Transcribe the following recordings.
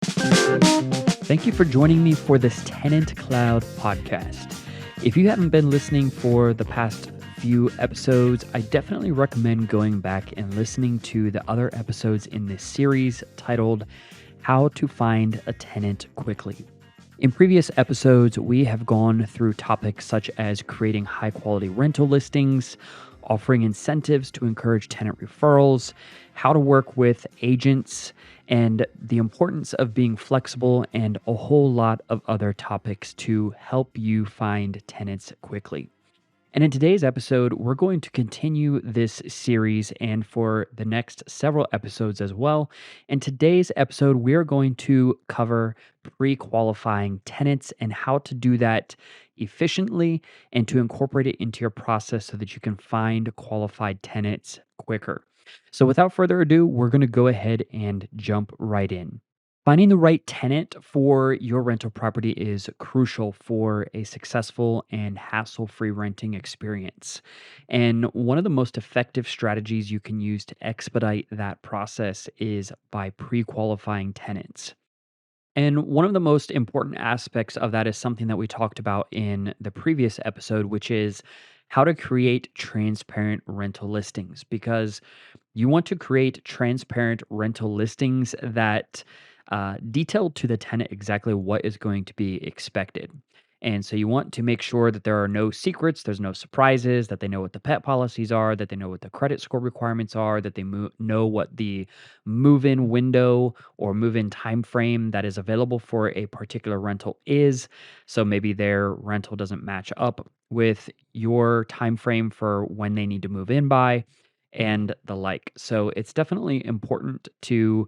Thank you for joining me for this TenantCloud podcast. If you haven't been listening for the past few episodes, I definitely recommend going back and listening to the other episodes in this series titled How to Find a Tenant Quickly. In previous episodes, we have gone through topics such as creating high quality rental listings, offering incentives to encourage tenant referrals, how to work with agents, and the importance of being flexible, and a whole lot of other topics to help you find tenants quickly. And in today's episode, we're going to continue this series and for the next several episodes as well. In today's episode, we're going to cover pre qualifying tenants and how to do that efficiently and to incorporate it into your process so that you can find qualified tenants quicker. So, without further ado, we're going to go ahead and jump right in. Finding the right tenant for your rental property is crucial for a successful and hassle free renting experience. And one of the most effective strategies you can use to expedite that process is by pre qualifying tenants. And one of the most important aspects of that is something that we talked about in the previous episode, which is how to create transparent rental listings. Because you want to create transparent rental listings that detail to the tenant exactly what is going to be expected. And so you want to make sure that there are no secrets, there's no surprises, that they know what the pet policies are, that they know what the credit score requirements are, that they know what the move-in window or move-in time frame that is available for a particular rental is. So maybe their rental doesn't match up with your time frame for when they need to move in by and the like. So it's definitely important to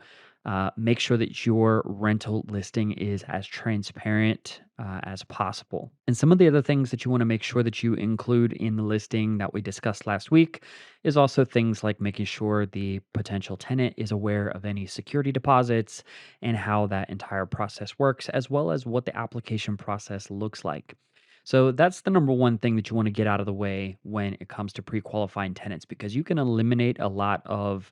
make sure that your rental listing is as transparent as possible. And some of the other things that you want to make sure that you include in the listing that we discussed last week is also things like making sure the potential tenant is aware of any security deposits and how that entire process works, as well as what the application process looks like. So that's the number one thing that you want to get out of the way when it comes to pre-qualifying tenants, because you can eliminate a lot of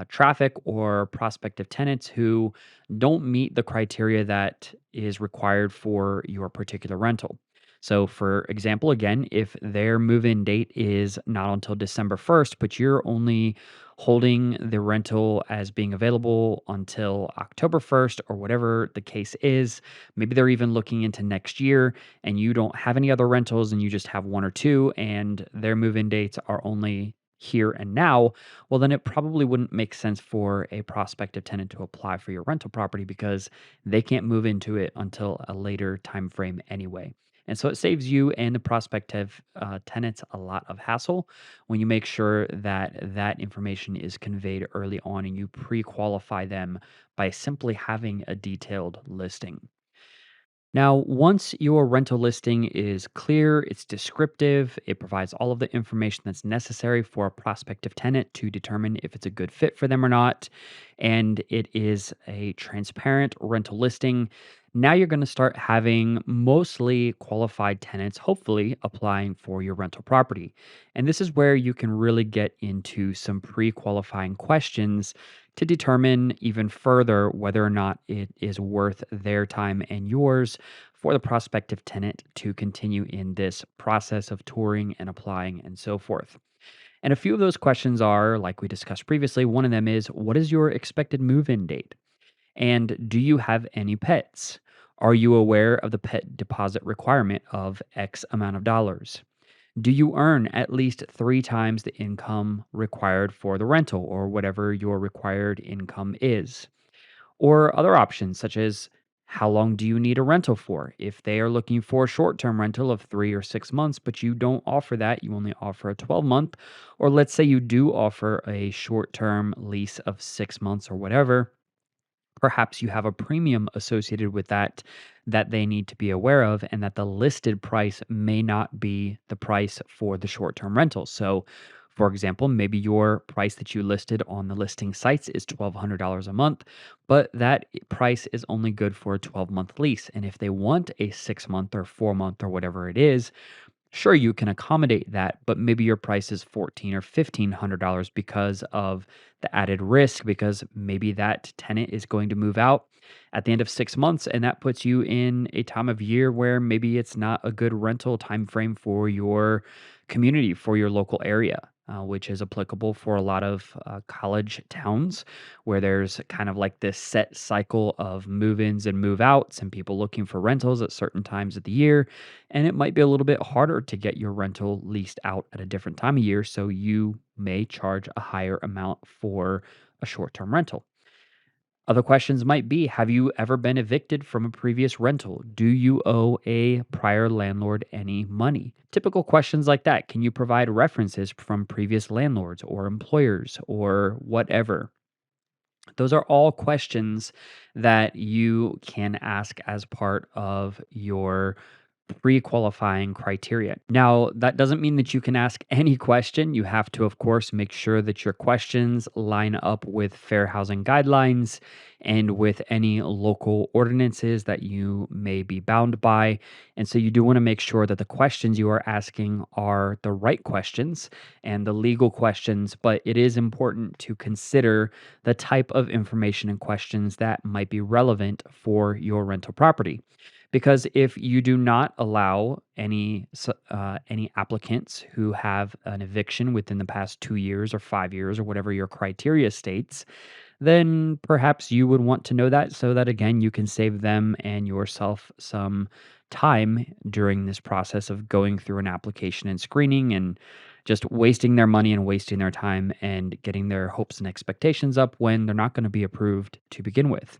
traffic or prospective tenants who don't meet the criteria that is required for your particular rental. So, for example, again, if their move in date is not until December 1st, but you're only holding the rental as being available until October 1st or whatever the case is, maybe they're even looking into next year and you don't have any other rentals and you just have one or two, and their move in dates are only here and now, well, then it probably wouldn't make sense for a prospective tenant to apply for your rental property because they can't move into it until a later time frame anyway. And so it saves you and the prospective tenants a lot of hassle when you make sure that that information is conveyed early on and you pre qualify them by simply having a detailed listing. Now, once your rental listing is clear, it's descriptive, it provides all of the information that's necessary for a prospective tenant to determine if it's a good fit for them or not, and it is a transparent rental listing. Now you're going to start having mostly qualified tenants, hopefully applying for your rental property. And this is where you can really get into some pre qualifying questions to determine even further whether or not it is worth their time and yours for the prospective tenant to continue in this process of touring and applying and so forth. And a few of those questions are, like we discussed previously, one of them is, what is your expected move in date? And do you have any pets? Are you aware of the pet deposit requirement of X amount of dollars? Do you earn at least three times the income required for the rental or whatever your required income is? Or other options such as, how long do you need a rental for? If they are looking for a short term rental of 3 or 6 months, but you don't offer that, you only offer a 12-month, or let's say you do offer a short term lease of 6 months or whatever, perhaps you have a premium associated with that that they need to be aware of, and that the listed price may not be the price for the short-term rental. So, for example, maybe your price that you listed on the listing sites is $1,200 a month, but that price is only good for a 12-month lease. And if they want a 6 month or 4 month or whatever it is, Sure, you can accommodate that, but maybe your price is $1,400 or $1,500 because of the added risk, because maybe that tenant is going to move out at the end of 6 months, and that puts you in a time of year where maybe it's not a good rental time frame for your community, for your local area. Which is applicable for a lot of college towns where there's kind of like this set cycle of move ins and move outs and people looking for rentals at certain times of the year, and it might be a little bit harder to get your rental leased out at a different time of year, so you may charge a higher amount for a short-term rental. Other questions might be, have you ever been evicted from a previous rental? Do you owe a prior landlord any money? Typical questions like that. Can you provide references from previous landlords or employers or whatever? Those are all questions that you can ask as part of your pre-qualifying criteria. Now, that doesn't mean that you can ask any question. You have to, of course, make sure that your questions line up with fair housing guidelines and with any local ordinances that you may be bound by. And so you do want to make sure that the questions you are asking are the right questions and the legal questions, but it is important to consider the type of information and questions that might be relevant for your rental property. Because if you do not allow any applicants who have an eviction within the past 2 years or 5 years or whatever your criteria states, then perhaps you would want to know that so that again you can save them and yourself some time during this process of going through an application and screening and just wasting their money and wasting their time and getting their hopes and expectations up when they're not going to be approved to begin with.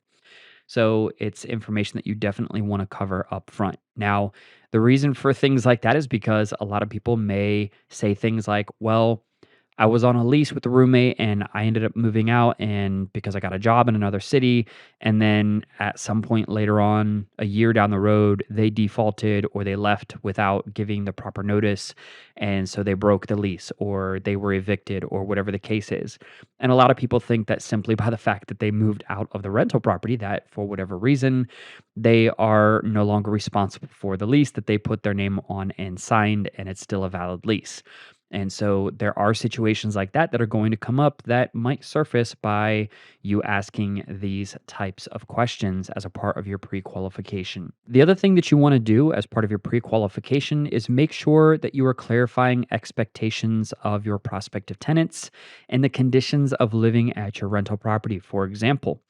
So it's information that you definitely want to cover up front. Now, the reason for things like that is because a lot of people may say things like, well, I was on a lease with a roommate and I ended up moving out and because I got a job in another city, and then at some point later on a year down the road they defaulted or they left without giving the proper notice, and so they broke the lease or they were evicted or whatever the case is. And a lot of people think that simply by the fact that they moved out of the rental property, that for whatever reason they are no longer responsible for the lease that they put their name on and signed, and it's still a valid lease. And so there are situations like that that are going to come up that might surface by you asking these types of questions as a part of your pre-qualification. The other thing that you want to do as part of your pre-qualification is make sure that you are clarifying expectations of your prospective tenants and the conditions of living at your rental property. For example,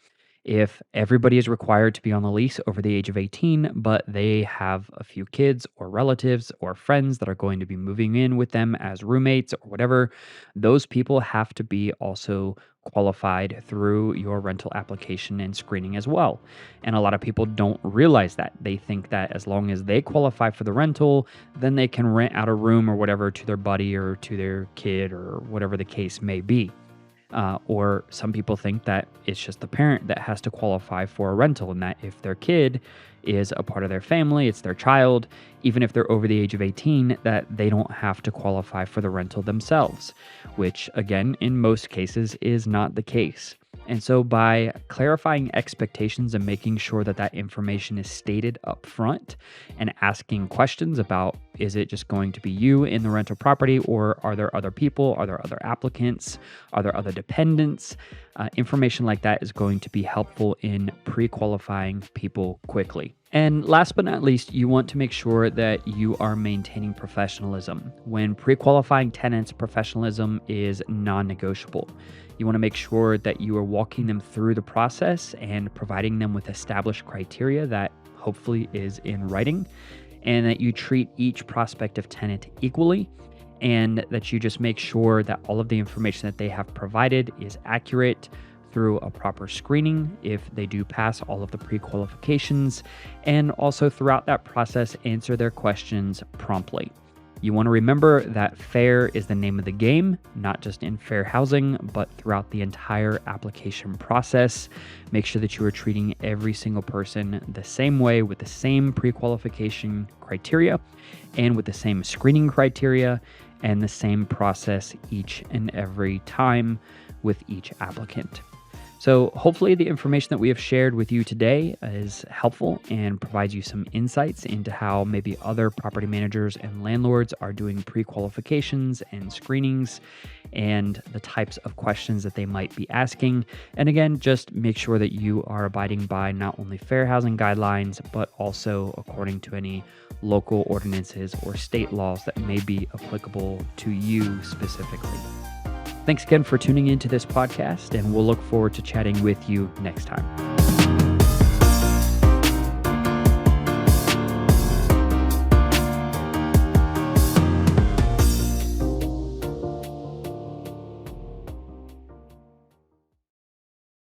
if everybody is required to be on the lease over the age of 18, but they have a few kids or relatives or friends that are going to be moving in with them as roommates or whatever, those people have to be also qualified through your rental application and screening as well. And a lot of people don't realize that. They think that as long as they qualify for the rental, then they can rent out a room or whatever to their buddy or to their kid or whatever the case may be. Or some people think that it's just the parent that has to qualify for a rental, and that if their kid is a part of their family, it's their child, even if they're over the age of 18, that they don't have to qualify for the rental themselves, which again, in most cases is not the case. And so by clarifying expectations and making sure that that information is stated up front and asking questions about, is it just going to be you in the rental property, or are there other people? Are there other applicants? Are there other dependents? Information like that is going to be helpful in pre-qualifying people quickly. And last but not least, you want to make sure that you are maintaining professionalism. When pre-qualifying tenants, professionalism is non-negotiable. You want to make sure that you are walking them through the process and providing them with established criteria that hopefully is in writing, and that you treat each prospective tenant equally, and that you just make sure that all of the information that they have provided is accurate through a proper screening if they do pass all of the pre-qualifications, and also throughout that process answer their questions promptly. You want to remember that fair is the name of the game, not just in fair housing, but throughout the entire application process. Make sure that you are treating every single person the same way with the same pre-qualification criteria and with the same screening criteria and the same process each and every time with each applicant. So hopefully the information that we have shared with you today is helpful and provides you some insights into how maybe other property managers and landlords are doing pre-qualifications and screenings and the types of questions that they might be asking. And again, just make sure that you are abiding by not only fair housing guidelines, but also according to any local ordinances or state laws that may be applicable to you specifically. Thanks again for tuning into this podcast, and we'll look forward to chatting with you next time.